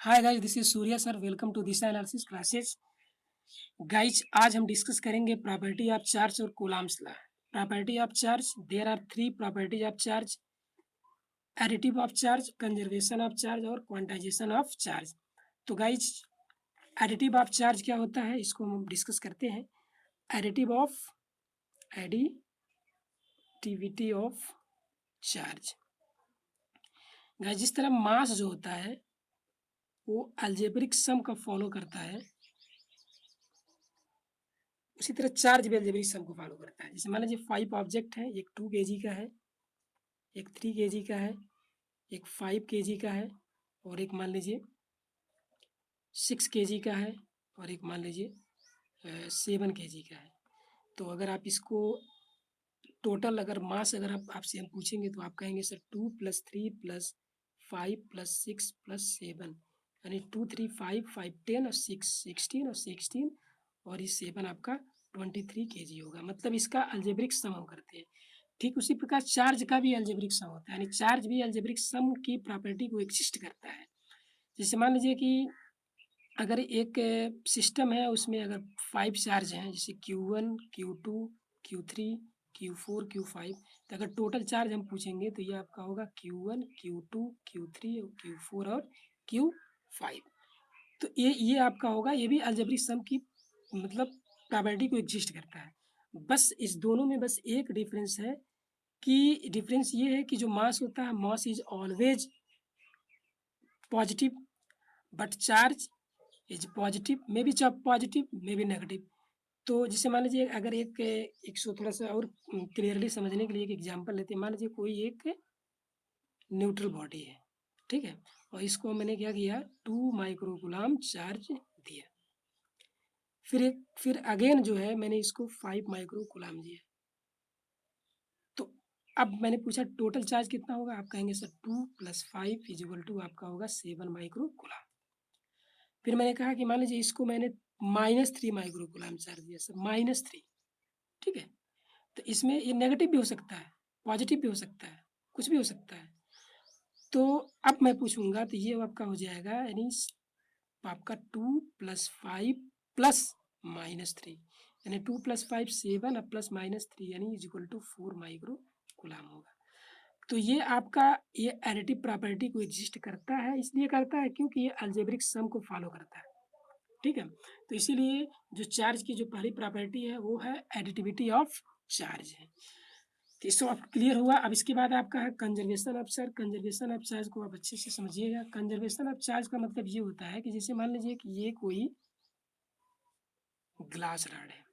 Hi guys, this is Surya sir. Welcome to Disha analysis classes. Guys, आज हम discuss करेंगे property of charge और Coulomb's law. Property of charge, there are three property of charge: additive of charge, conservation of charge और quantization of charge. तो guys, additive of charge क्या होता है, इसको हम डिस्कस करते हैं। Additivity of charge. गाइस, जिस तरह मास जो होता है वो अलजेब्रिक सम का फॉलो करता है, उसी तरह चार्ज भी अलजेब्रिक सम को फॉलो करता है। जैसे मान लीजिए 5 ऑब्जेक्ट है, एक 2 kg का है, एक 3 kg का है, एक 5 kg का है और एक मान लीजिए 6 kg का है और एक मान लीजिए 7 kg का है। तो अगर आप इसको टोटल अगर मास अगर आप आपसे हम पूछेंगे तो आप कहेंगे सर 2 + 3 + 5 + 6 + 7, यानी 2 3 5 5 10 और 6 16 और 16 और ये 7 आपका 23 kg होगा। मतलब इसका अलजेब्रिक सम हम करते हैं। ठीक उसी प्रकार चार्ज का भी अलजेब्रिक सम होता है, यानी चार्ज भी अलजेब्रिक सम की प्रॉपर्टी को एग्जिस्ट करता है। जैसे मान लीजिए कि अगर एक सिस्टम है, उसमें अगर 5 चार्ज हैं, जैसे Q1 Q2 Q3 Q4 Q5, तो अगर टोटल चार्ज हम पूछेंगे तो ये आपका होगा Q1 Q2 Q3 Q4 और Q5। तो ये आपका होगा, ये भी अलजेब्रिक सम की मतलब प्रॉपर्टी को एग्जिस्ट करता है। बस इस दोनों में बस एक डिफरेंस है कि डिफरेंस ये है कि जो मास होता है, mass is always positive, but charge is positive, may be positive may be negative. तो जैसे मान लीजिए अगर एक इसको थोड़ा सा और क्लियरली समझने के लिए एक एग्जांपल लेते हैं। मान लीजिए कोई एक न्यूट्रल बॉडी है, ठीक है, और इसको मैंने क्या किया, 2 माइक्रोकूलम चार्ज दिया। फिर अगेन जो है मैंने इसको 5 माइक्रोकूलम दिया। तो अब मैंने पूछा टोटल चार्ज कितना होगा, आप कहेंगे सर 2 + 5 = आपका होगा 7 माइक्रोकूलम। फिर मैंने कहा कि मान लीजिए इसको मैंने -3 माइक्रोकूलम चार्ज दिया सर, -3, ठीक है। तो इसमें ये नेगेटिव भी हो सकता है, पॉजिटिव भी हो सकता है, कुछ भी हो सकता है। तो अब मैं पूछूंगा तो ये आपका हो जाएगा, यानी आपका 2 + 5 + -3, यानी 2 + 5 7 और +-3 यानी = 4 माइक्रोकूलम होगा। तो ये आपका ये एडिटिव प्रॉपर्टी को एग्जिस्ट करता है, इसलिए करता है क्योंकि ये अलजेब्रिक सम को फॉलो करता है, ठीक है। तो इसीलिए जो चार्ज की जो पहली प्रॉपर्टी है वो है एडिटिविटी ऑफ चार्ज है। तो इसको आप क्लियर हुआ। अब इसके बाद आपका है conservation of charge. Conservation of charge को आप अच्छे से समझिएगा। कंजर्वेशन ऑफ चार्ज का मतलब ये होता है कि जैसे मान लीजिए कि ये कोई ग्लास रॉड है,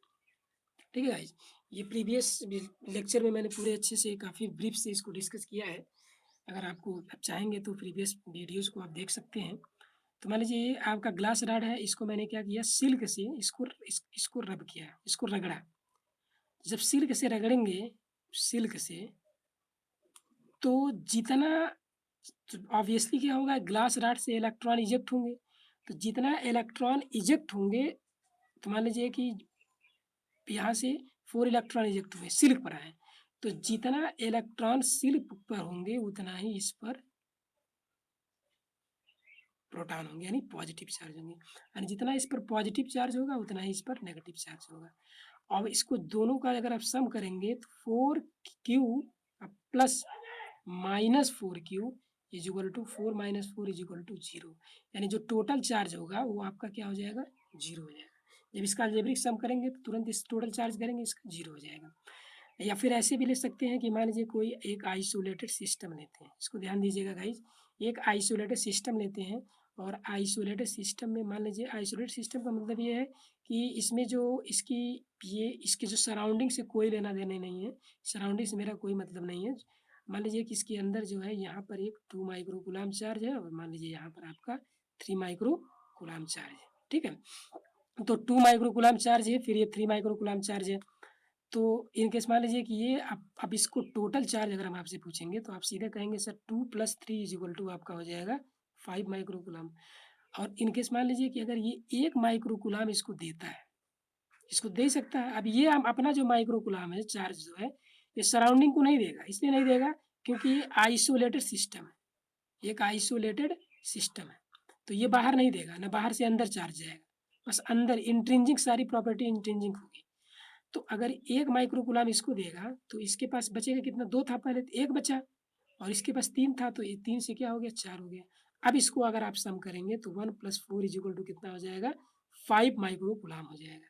ठीक है गाइस। ये प्रीवियस लेक्चर में मैंने पूरे अच्छे से काफ़ी ब्रीफ से इसको डिस्कस किया है। अगर आपको आप चाहेंगे तो प्रीवियस वीडियोज़ को आप देख सकते हैं। तो मान लीजिए ये आपका ग्लास रॉड है, इसको मैंने क्या किया, सिल्क से इसको रब किया, इसको रगड़ा। जब सिल्क से रगड़ेंगे, सिल्क से, तो जितना ऑब्वियसली क्या होगा, ग्लास रॉड से इलेक्ट्रॉन इजेक्ट होंगे। तो जितना इलेक्ट्रॉन इजेक्ट होंगे, तो मान लीजिए कि यहाँ से 4 इलेक्ट्रॉन इजेक्ट हुए, सिल्क पर आए, तो जितना इलेक्ट्रॉन सिल्क पर होंगे उतना ही इस पर प्रोटॉन होंगे, यानी पॉजिटिव चार्ज होंगे। यानी जितना इस पर पॉजिटिव चार्ज होगा उतना ही इस पर नेगेटिव चार्ज होगा। अब इसको दोनों का अगर आप सम करेंगे तो 4Q प्लस -4Q = 4 - 4 = 0, यानी जो टोटल चार्ज होगा वो आपका क्या हो जाएगा, 0 हो जाएगा। जब इसका अलजेब्रिक सम करेंगे तो तुरंत इस टोटल चार्ज करेंगे, इसका 0 हो जाएगा। या फिर ऐसे भी ले सकते हैं कि मान लीजिए कोई एक आइसोलेटेड सिस्टम लेते हैं, इसको ध्यान दीजिएगा गाइज। एक आइसोलेटेड सिस्टम लेते हैं और आइसोलेटेड सिस्टम में मान लीजिए, आइसोलेटेड सिस्टम का मतलब ये है कि इसमें जो इसके जो सराउंडिंग से कोई लेना देना नहीं है, सराउंडिंग से मेरा कोई मतलब नहीं है। मान लीजिए कि इसके अंदर जो है यहाँ पर एक 2 माइक्रोकूलम चार्ज है और मान लीजिए यहाँ पर आपका 3 माइक्रोकूलम चार्ज है, ठीक है। तो 2 माइक्रोकूलम चार्ज है, फिर ये 3 माइक्रोकूलम चार्ज है। तो इन केस मान लीजिए कि ये अब इसको टोटल चार्ज अगर हम आपसे पूछेंगे तो आप सीधे कहेंगे सर 2 + 3 = आपका हो जाएगा 5 माइक्रोकूलम। और इन केस मान लीजिए कि अगर ये 1 माइक्रोकूलम इसको देता है, इसको दे सकता है। अब ये हम अपना जो माइक्रोकूलम है चार्ज जो है, ये सराउंडिंग को नहीं देगा, इसलिए नहीं देगा क्योंकि ये आइसोलेटेड सिस्टम है, एक आइसोलेटेड सिस्टम है। तो ये बाहर नहीं देगा, ना बाहर से अंदर चार्ज जाएगा, बस अंदर इंट्रिंसिक सारी प्रॉपर्टी इंट्रिंसिक होगी। तो अगर 1 माइक्रोकूलम इसको देगा तो इसके पास बचेगा कितना, 2 था पहले तो 1 बचा, और इसके पास 3 था तो ये 3 से क्या हो गया, 4 हो गया। अब इसको अगर आप सम करेंगे तो 1 + 4 = कितना हो जाएगा, 5 माइक्रोकूलम हो जाएगा।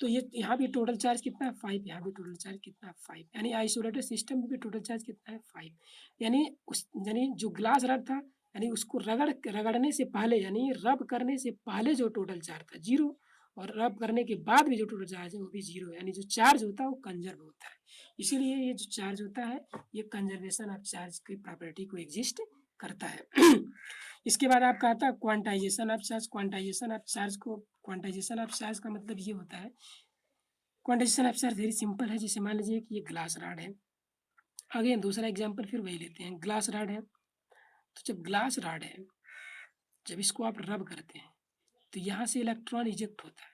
तो ये यहाँ भी टोटल चार्ज कितना है, 5, यहाँ भी टोटल चार्ज कितना है, 5, यानी आइसोलेटेड सिस्टम में भी टोटल चार्ज कितना है, 5। यानी जो ग्लास रड था, यानी उसको रगड़ने से पहले, यानी रब करने से पहले जो टोटल चार्ज था 0, और रब करने के बाद भी जो टोटल चार्ज है वो भी 0, यानी जो चार्ज होता है वो कंजर्व होता है। इसीलिए ये जो चार्ज होता है ये कंजर्वेशन ऑफ चार्ज की प्रॉपर्टी को एग्जिस्ट करता है। इसके बाद आपका आता है quantization of charge. Quantization of charge का मतलब ये होता है, quantization of charge very simple है। जैसे मान लीजिए कि ये ग्लास रॉड है, अगेन दूसरा एग्जांपल फिर वही लेते हैं, ग्लास रॉड है। तो जब ग्लास रॉड है, जब इसको आप रब करते हैं तो यहाँ से इलेक्ट्रॉन इजेक्ट होता है।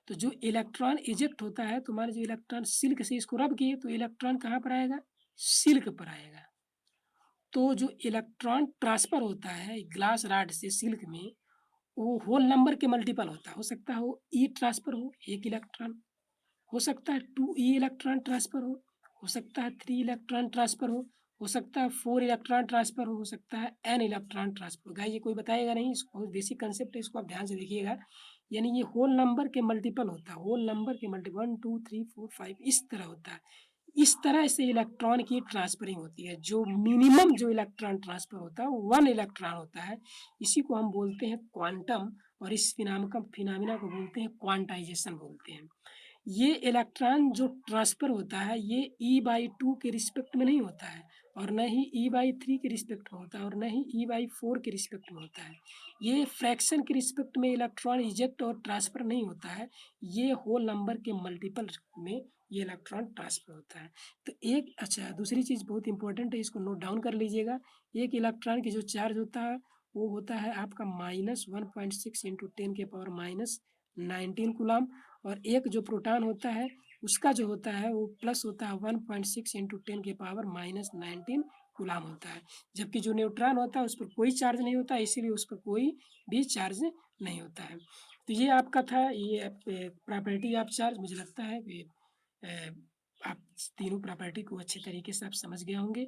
तो जो इलेक्ट्रॉन इजेक्ट होता है, तो मान लीजिए इलेक्ट्रॉन सिल्क से इसको रब किए तो इलेक्ट्रॉन कहाँ पर आएगा, सिल्क पर आएगा। तो जो इलेक्ट्रॉन ट्रांसफर होता है ग्लास रॉड से सिल्क में, वो होल नंबर के मल्टीपल होता है। हो सकता है वो ई ट्रांसफर हो 1 इलेक्ट्रॉन, हो सकता है 2 ई इलेक्ट्रॉन ट्रांसफर हो सकता है 3 इलेक्ट्रॉन ट्रांसफर हो सकता है 4 इलेक्ट्रॉन ट्रांसफर हो सकता है n इलेक्ट्रॉन ट्रांसफर हो। गाइस ये कोई बताएगा नहीं, इसको बहुत बेसिक कंसेप्ट है, इसको आप ध्यान से देखिएगा। यानी ये होल नंबर के मल्टीपल होता है, होल नंबर के मल्टीपल 1 2 3 4 5 इस तरह होता है। इस तरह से इलेक्ट्रॉन की ट्रांसफरिंग होती है। जो मिनिमम जो इलेक्ट्रॉन ट्रांसफर होता है वो 1 इलेक्ट्रॉन होता है। इसी को हम बोलते हैं क्वांटम, और इस फिनोमिना को बोलते हैं क्वांटाइजेशन बोलते हैं। ये इलेक्ट्रॉन जो ट्रांसफर होता है ये e/2 के रिस्पेक्ट में नहीं होता है, और न ही e/3 के रिस्पेक्ट में होता है, और न ही e/4 के रिस्पेक्ट में होता है। ये फ्रैक्शन के रिस्पेक्ट में इलेक्ट्रॉन इजेक्ट और ट्रांसफर नहीं होता है, ये होल नंबर के मल्टीपल में ये इलेक्ट्रॉन ट्रांसफर होता है। तो एक अच्छा दूसरी चीज़ बहुत इंपॉर्टेंट है, इसको नोट डाउन कर लीजिएगा। एक इलेक्ट्रॉन की जो चार्ज होता है वो होता है आपका -1.6 × 10⁻⁹ कूलम, और एक जो प्रोटॉन होता है उसका जो होता है वो प्लस होता है 1.6 × 10⁻⁻19 कूलम होता है। जबकि जो न्यूट्रॉन होता है उस पर कोई चार्ज नहीं होता, इसीलिए उस पर कोई भी चार्ज नहीं होता है। तो ये आपका था, ये प्रॉपर्टी ऑफ चार्ज। मुझे लगता है कि आप तीनों प्रॉपर्टी को अच्छे तरीके से आप समझ गए होंगे।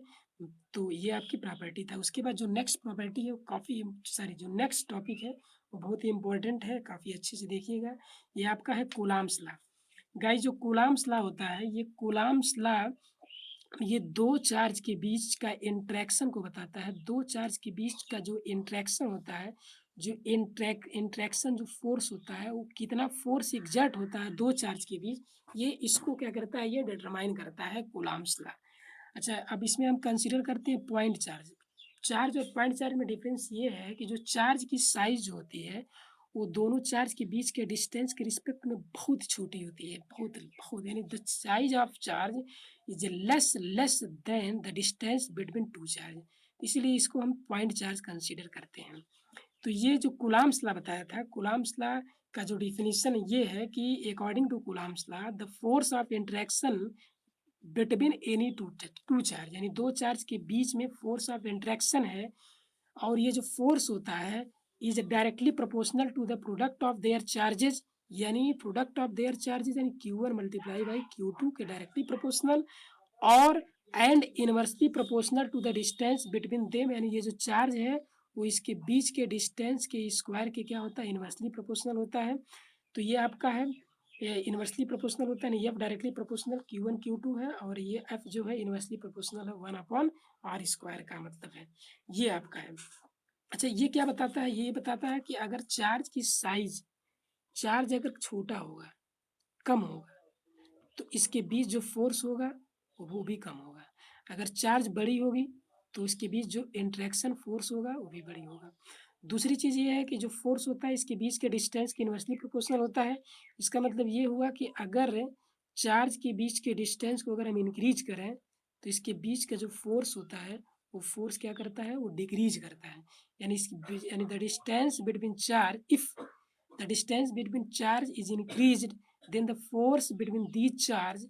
तो ये आपकी प्रॉपर्टी था। उसके बाद जो नेक्स्ट प्रॉपर्टी है वो काफ़ी सारी, जो नेक्स्ट टॉपिक है वो बहुत ही इंपॉर्टेंट है, काफ़ी अच्छे से देखिएगा। ये आपका है कूलम्ब्स लॉ। गाइस जो कूलम्ब्स लॉ होता है, ये कूलम्ब्स लॉ ये दो चार्ज के बीच का इंटरेक्शन को बताता है। दो चार्ज के बीच का जो इंटरेक्शन होता है, जो इंटरेक्शन जो फोर्स होता है वो कितना फोर्स एग्जर्ट होता है दो चार्ज के बीच, ये इसको क्या करता है, ये डिटरमाइन करता है कूलम्ब्स लॉ। अच्छा, अब इसमें हम कंसीडर करते हैं पॉइंट चार्ज। चार्ज और पॉइंट चार्ज में डिफरेंस ये है कि जो चार्ज की साइज जो होती है वो दोनों चार्ज के बीच के डिस्टेंस के रिस्पेक्ट में बहुत छोटी होती है, बहुत बहुत, यानी the size of charge is less than the distance between two charge, इसीलिए इसको हम पॉइंट चार्ज कंसीडर करते हैं। तो ये जो कूलम्ब्स लॉ बताया था, कूलम्ब्स लॉ का जो डिफिनीशन ये है कि according to Coulomb's law the force of interaction between any two charge, यानी दो चार्ज के बीच में फोर्स ऑफ इंटरेक्शन है, और ये जो फोर्स होता है is directly proportional to the product of their charges, यानी प्रोडक्ट ऑफ देयर चार्जेज यानी Q1 × Q2 के डायरेक्टली प्रोपोर्शनल, और and inversely proportional to the distance between them, यानी ये जो चार्ज है वो इसके बीच के डिस्टेंस के स्क्वायर के क्या होता है, इनवर्सली प्रोपोर्शनल होता है। तो ये आपका है इनवर्सली प्रोपोर्शनल होता है, यानी F directly proportional Q1 Q2 है, और ये F जो है इनवर्सली प्रोपोर्शनल है 1/r² का मतलब है, ये आपका है। अच्छा, ये क्या बताता है, ये बताता है कि अगर चार्ज की साइज, चार्ज अगर छोटा होगा, कम होगा, तो इसके बीच जो फोर्स होगा वो भी कम होगा। अगर चार्ज बड़ी होगी तो इसके बीच जो इंटरेक्शन फोर्स होगा वो भी बड़ी होगा। दूसरी चीज़ ये है कि जो फोर्स होता है इसके बीच के डिस्टेंस के इनवर्सली प्रोपोर्शनल होता है। इसका मतलब ये हुआ कि अगर चार्ज के बीच के डिस्टेंस को अगर हम इंक्रीज करें तो इसके बीच का जो फोर्स होता है वो फोर्स क्या करता है, वो डिक्रीज करता है। यानी the distance between charge, if the distance between charge is increased then the force between these charge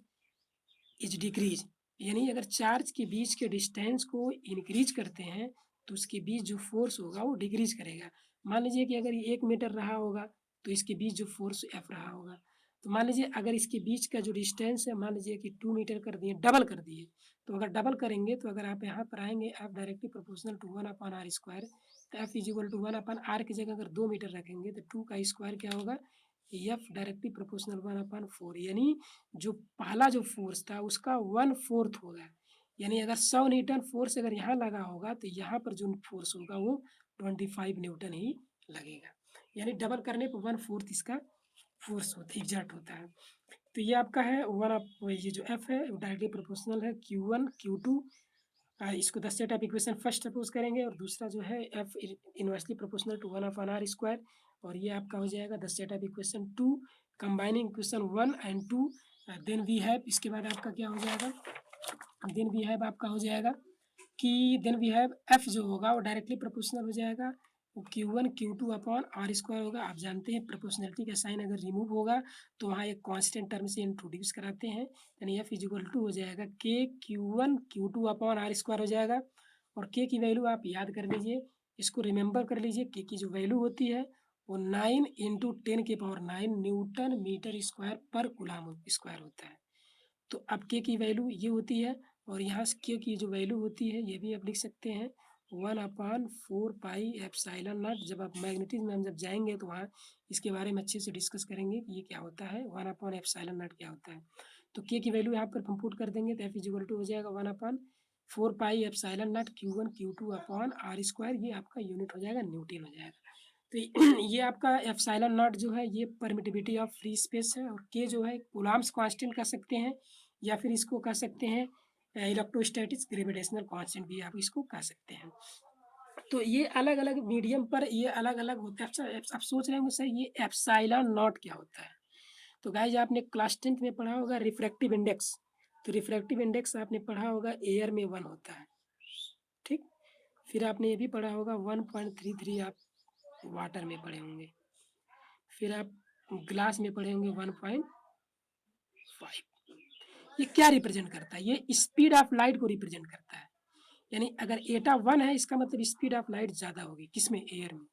is decrease, यानी अगर चार्ज के बीच के डिस्टेंस को इंक्रीज करते हैं तो उसके बीच जो फोर्स होगा वो डिक्रीज करेगा। मान लीजिए कि अगर ये 1 मीटर रहा होगा तो इसके बीच जो फोर्स F रहा होगा, तो मान लीजिए अगर इसके बीच का जो डिस्टेंस है मान लीजिए कि 2 मीटर कर दिए, डबल कर दिए, तो अगर डबल करेंगे तो अगर आप यहाँ पर आएंगे F directly proportional to 1/r², तो F is equal to 1/r की जगह अगर 2 मीटर रखेंगे तो 2 का स्क्वायर क्या होगा, F डायरेक्टली प्रोपोर्शनल 1/4, यानी जो पहला जो फोर्स था उसका 1/4 होगा। यानी अगर 100 न्यूटन फोर्स अगर यहाँ लगा होगा तो यहाँ पर जो फोर्स होगा वो 25 न्यूटन ही लगेगा। यानी डबल करने पर 1/4 इसका फोर्स होता एग्जर्ट होता है। तो ये आपका है ये जो F है डायरेक्टली प्रोपोर्शनल है Q1 Q2। इसको the set of equation first suppose करेंगे और दूसरा जो है F inversely proportional to 1/r², और ये आपका हो जाएगा the set of equation 2 combining equation 1 and 2। Then we have, इसके बाद आपका क्या हो जाएगा, देन वी हैव आपका हो जाएगा कि देन वी हैव F जो होगा वो डायरेक्टली प्रोपोर्शनल हो जाएगा, वो Q1 Q2/r² होगा। आप जानते हैं प्रोपोर्शनलिटी का साइन अगर रिमूव होगा तो वहाँ एक कांस्टेंट टर्म से इंट्रोड्यूस कराते हैं, यानी F इज इक्वल टू हो जाएगा K Q1 Q2/r² हो जाएगा। और K की वैल्यू आप याद कर लीजिए, इसको रिमेंबर कर लीजिए, K की जो वैल्यू होती है वो 9 × 10⁹ न्यूटन मीटर स्क्वायर पर कूलम स्क्वायर होता है। तो अब K की वैल्यू ये होती है, और यहाँ से K की जो वैल्यू होती है ये भी आप लिख सकते हैं 1/4πε0। जब आप मैग्नेटिज्म में हम जब जाएंगे तो वहाँ इसके बारे में अच्छे से डिस्कस करेंगे कि ये क्या होता है, 1/ε0 क्या होता है। तो K की वैल्यू यहाँ पर हम पुट कर देंगे तो F इज इक्वल टू हो जाएगा 1/4πε0 Q1 Q2/r², ये आपका यूनिट हो जाएगा, न्यूटन हो जाएगा। तो ये आपका ε0 जो है ये परमिटिविटी ऑफ फ्री स्पेस है, और K जो है कूलम्ब्स कांस्टेंट कह सकते हैं, या फिर इसको कह सकते हैं इलेक्ट्रोस्टैटिक्स ग्रेविटेशनल कांस्टेंट भी आप इसको कह सकते हैं। तो ये अलग अलग मीडियम पर ये अलग अलग होता है। अच्छा आप सोच रहे होंगे सर ये ε0 क्या होता है, तो गाइज आपने क्लास 10th में पढ़ा होगा रिफ्रैक्टिव इंडेक्स, तो रिफ्रैक्टिव इंडेक्स आपने पढ़ा होगा एयर में 1 होता है, ठीक। फिर आपने ये भी पढ़ा होगा 1.33 आप वाटर में पढ़े होंगे, फिर आप ग्लास में पढ़े होंगे 1.5। ये क्या रिप्रेजेंट करता है, ये स्पीड ऑफ लाइट को रिप्रेजेंट करता है। यानी अगर एटा 1 है इसका मतलब स्पीड ऑफ लाइट ज़्यादा होगी, किसमें, एयर में।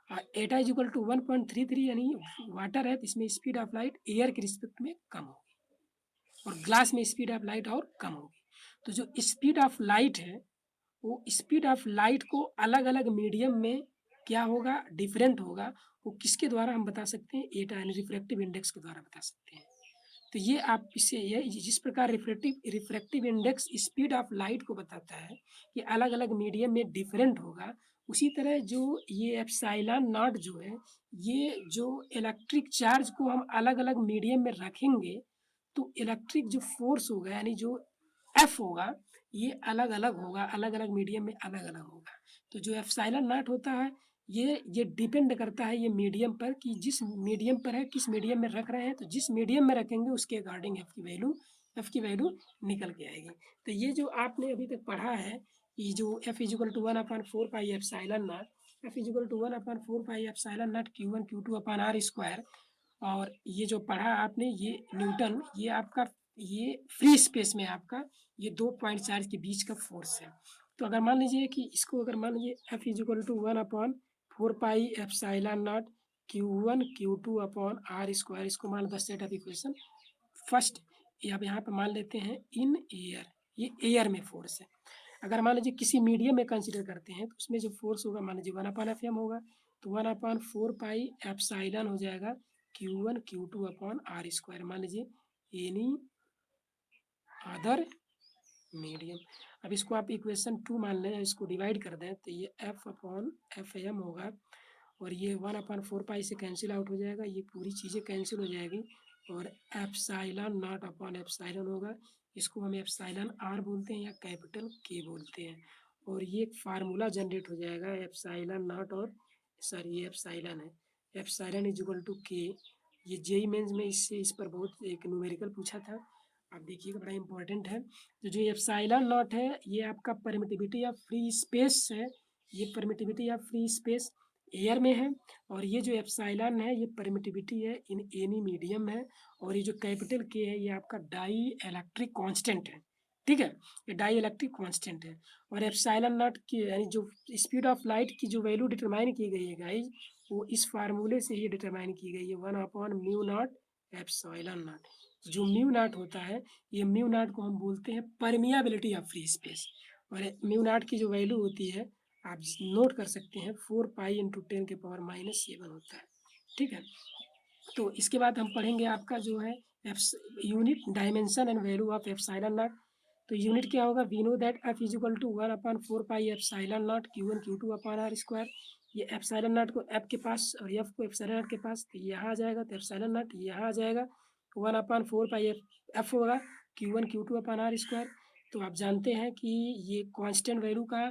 और एटा इज इक्वल टू 1.33 यानी वाटर है तो इसमें स्पीड ऑफ लाइट एयर के रिस्पेक्ट में कम होगी, और ग्लास में स्पीड ऑफ लाइट और कम होगी। तो जो स्पीड ऑफ लाइट है वो स्पीड ऑफ लाइट को अलग अलग मीडियम में क्या होगा, डिफरेंट होगा। वो किसके द्वारा हम बता सकते हैं, एटा यानी रिफ्रैक्टिव इंडेक्स के द्वारा बता सकते हैं। तो ये आप इससे ये जिस प्रकार refractive index speed of light को बताता है कि अलग अलग मीडियम में डिफरेंट होगा, उसी तरह जो ये ε0 जो है ये जो इलेक्ट्रिक चार्ज को हम अलग अलग मीडियम में रखेंगे तो इलेक्ट्रिक जो फोर्स होगा यानी जो F होगा ये अलग अलग होगा, अलग अलग मीडियम में अलग अलग होगा। तो जो ε0 होता है ये डिपेंड करता है ये मीडियम पर कि जिस मीडियम पर है किस मीडियम में रख रहे हैं, तो जिस मीडियम में रखेंगे उसके अकॉर्डिंग F की वैल्यू निकल के आएगी। तो ये जो आपने अभी तक पढ़ा है ये जो F is equal to 1/4πε0, F is equal to 1/4πε0 Q1 Q2/r², और ये जो पढ़ा आपने ये न्यूटन, ये आपका ये फ्री स्पेस में आपका ये 2 पॉइंट चार्ज के बीच का फोर्स है। तो अगर मान लीजिए कि इसको अगर मान लीजिए F is equal to 1/4πε0 Q1 Q2/r², इसको मान लो सेट ऑफ इक्वेशन फर्स्ट, ये आप यहाँ पर मान लेते हैं इन एयर, ये एयर में फोर्स है। अगर मान लीजिए किसी मीडियम में कंसिडर करते हैं तो उसमें जो फोर्स होगा मान लीजिए 1/Fm होगा, तो 1/4πε हो जाएगा Q1 Q2/r², मान लीजिए एनी अदर मीडियम। अब इसको आप इक्वेशन 2 मान लें, इसको डिवाइड कर दें तो ये F/Fm होगा, और ये 1/4π से कैंसिल आउट हो जाएगा, ये पूरी चीज़ें कैंसिल हो जाएगी, और ε0/ε होगा। इसको हम εr बोलते हैं या कैपिटल K बोलते हैं, और ये एक फार्मूला जनरेट हो जाएगा ε0 और सॉरी ये एप्सिलॉन है, epsilon is equal to K। ये जेईई मेंस में इससे इस पर बहुत एक न्यूमेरिकल पूछा था, आप देखिएगा बड़ा इंपॉर्टेंट है। तो जो ε0 है ये आपका परमिटिविटी ऑफ फ्री स्पेस है, ये permittivity of free space air में है, और ये जो एप्सिलॉन है ये परमिटिविटी है इन एनी मीडियम है, और ये जो कैपिटल K है ये आपका डाई इलेक्ट्रिक कांस्टेंट है, ठीक है, ये डाई इलेक्ट्रिक कॉन्स्टेंट है। और एप्सिलॉन नॉट की यानी जो स्पीड ऑफ लाइट की जो वैल्यू डिटरमाइन की गई है गाइज, वो इस फार्मूले से ही डिटरमाइन की गई है, 1/म्यू नॉट एप्सिलॉन नॉट। जो म्यू नॉट होता है, ये म्यू नॉट को हम बोलते हैं परमियाबिलिटी ऑफ फ्री स्पेस। और म्यू नॉट की जो वैल्यू होती है आप नोट कर सकते हैं 4π × 10⁻⁷ होता है। ठीक है, तो इसके बाद हम पढ़ेंगे आपका जो है unit dimension and value of epsilon naught. तो यूनिट क्या होगा, we know that F is equal to 1/4π Q1 Q2/r²। ये एप्सिलॉन नॉट को एफ के पास और एफ को एप्सिलॉन नॉट के पास, तो यहाँ आ जाएगा, तो एप्सिलॉन नॉट यहाँ आ जाएगा, 1/4π एफ होगा Q1 Q2/r²। तो आप जानते हैं कि ये कांस्टेंट वैल्यू का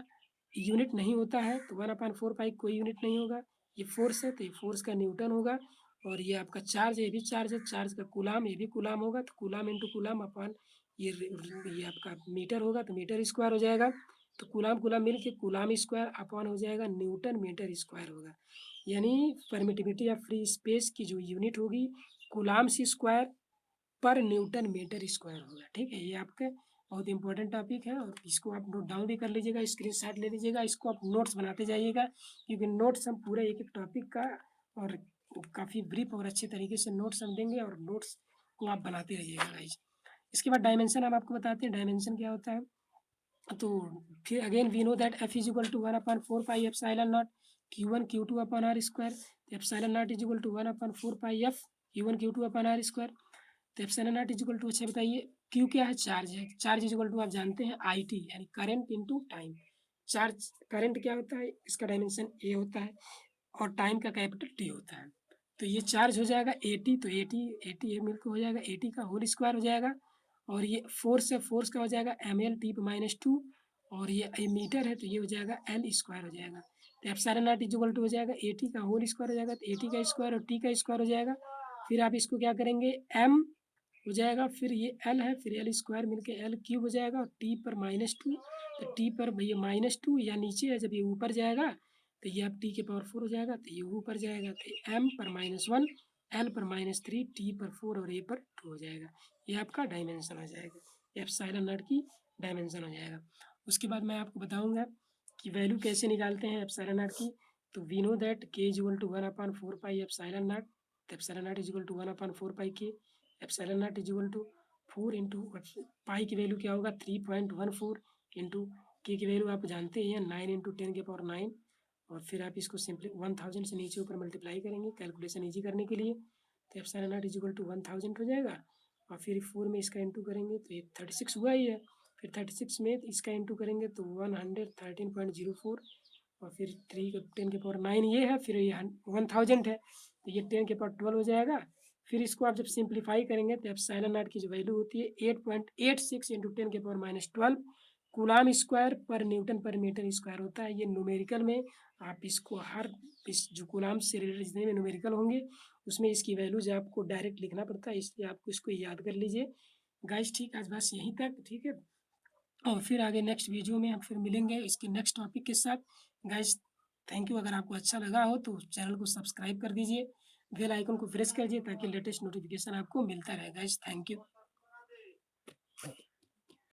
यूनिट नहीं होता है, तो 1/4π कोई यूनिट नहीं होगा। ये फोर्स है, तो ये फोर्स का न्यूटन होगा। और ये आपका चार्ज है, ये भी चार्ज है, चार्ज का कूलाम, ये भी कूलाम होगा, तो कूलाम इंटू कूलाम अपॉन ये आपका मीटर होगा, तो मीटर स्क्वायर हो जाएगा। तो कूलाम कूलाम मिल के कूलाम स्क्वायर अपॉन हो जाएगा न्यूटन मीटर स्क्वायर होगा। यानी परमिटिविटी ऑफ फ्री स्पेस की जो यूनिट होगी कूलाम्स स्क्वायर पर न्यूटन मीटर स्क्वायर होगा। ठीक है, ये आपके बहुत इंपॉर्टेंट टॉपिक है, और इसको आप नोट डाउन भी कर लीजिएगा, स्क्रीनशॉट ले लीजिएगा, इसको आप नोट्स बनाते जाइएगा, क्योंकि नोट्स हम पूरे एक एक टॉपिक का और काफ़ी ब्रीफ और अच्छे तरीके से नोट्स हम देंगे, और नोट्स को आप बनाते रहिएगा गाइस। इसके बाद डायमेंशन हम आपको बताते हैं, डायमेंशन क्या होता है। तो फिर again we know that F is equal to 1/4π epsilon naught Q1 Q2/r²। तो epsilon not is equal to 1/4π F Q1 Q2/r²। तो epsilon not is equal to, अच्छा बताइए क्यू क्या है, चार्ज है, चार्ज इज इक्वल टू आप जानते हैं IT यानी current into time. Charge current क्या होता है, इसका डायमेंशन A होता है, और टाइम का कैपिटल T होता है। तो ये चार्ज हो जाएगा 80, तो 80 मिलकर हो जाएगा 80 का होल स्क्वायर हो जाएगा। और ये फोर्स है, फोर्स का हो जाएगा ml/t/2। और ये मीटर है, तो ये हो जाएगा L स्क्वायर हो जाएगा। तो epsilon not is equal to हो जाएगा 80 का होल स्क्वायर हो जाएगा, तो 80 का स्क्वायर और T का स्क्वायर हो जाएगा। फिर आप इसको क्या करेंगे, M हो जाएगा, फिर ये L है, फिर L स्क्वायर मिलके L³ हो जाएगा, और T पर -2। तो T पर भैया -2 या नीचे है, जब ये ऊपर जाएगा तो ये आप T⁴ हो जाएगा, तो ये ऊपर जाएगा, तो M पर -1, L पर -3, T पर 4 और A पर 2 हो जाएगा। ये आपका डायमेंशन हो जाएगा, एप्सिलॉन नॉट की डायमेंशन हो जाएगा। उसके बाद मैं आपको बताऊंगा कि वैल्यू कैसे निकालते हैं एप्सिलॉन नॉट की। तो we know that K is equal to 1/4π epsilon naught. तो epsilon not is equal to 1/4π K। Epsilon not is equal to 4 into pi की वैल्यू क्या होगा 3.14 इंटू के की वैल्यू आप जानते हैं 9 × 10⁹ और फिर आप इसको सिंपली 1000 से नीचे ऊपर मल्टीप्लाई करेंगे कैलकुलेशन ईजी करने के लिए। तो epsilon not is equal to 1000 हो जाएगा, और फिर 4 में इसका इंटू करेंगे तो ये 36 हुआ ही है। फिर 36 में इसका इंटू करेंगे तो 113.04, और फिर 3 × 10⁹ ये है, फिर ये 1000 है, तो ये 10⁻12 हो जाएगा। फिर इसको आप जब सिंप्लीफाई करेंगे तो एप्सिलॉन नॉट की जो वैल्यू होती है 8.86 × 10⁻12 कूलाम स्क्वायर पर न्यूटन पर मीटर स्क्वायर होता है। ये न्यूमेरिकल में आप इसको हर इस जो कूलाम से रिलेटेड जितने भी न्यूमेरिकल होंगे उसमें इसकी वैल्यूज आपको डायरेक्ट लिखना पड़ता है, इसलिए आपको इसको याद कर लीजिए गाइस। ठीक, आज बस यहीं तक, ठीक है, और फिर आगे नेक्स्ट वीडियो में हम फिर मिलेंगे इसके नेक्स्ट टॉपिक के साथ गाइस। Thank you. अगर आपको अच्छा लगा हो तो चैनल को सब्सक्राइब कर दीजिए, बेल आइकन को प्रेस कर दीजिए ताकि लेटेस्ट नोटिफिकेशन आपको मिलता रहे गाइस। Thank you.